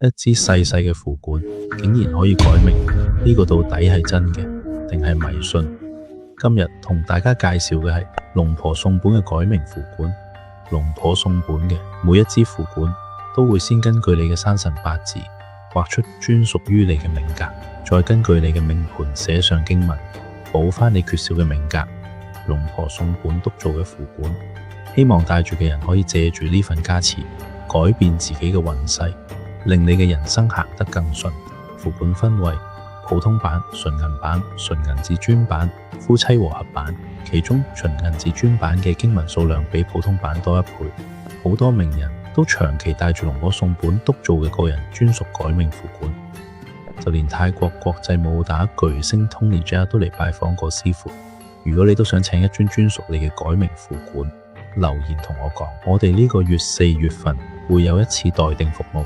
一支細細嘅符管竟然可以改命，呢個到底係真嘅定係迷信？今日同大家介紹嘅係龍婆送本嘅改命符管。龍婆送本嘅每一支符管都會先根據你嘅生辰八字畫出專屬於你嘅命格，再根據你嘅命盤寫上經文，補翻你缺少嘅命格。龍婆送本督造嘅符管，希望戴住嘅人可以借住呢份加持，改變自己嘅運勢，令你嘅人生行得更順。符管分為普通版、純銀版、純銀至尊版、夫妻和合版，其中純銀至尊版嘅經文數量比普通版多1倍。好多名人都長期帶住龍婆送本督造嘅個人專屬改命符管，就連泰國國際武打巨星 Tony Jaa 都嚟拜訪過師傅。如果你都想請一尊專屬你嘅改命符管，留言同我講，我哋呢個月4月份會有一次待定服務。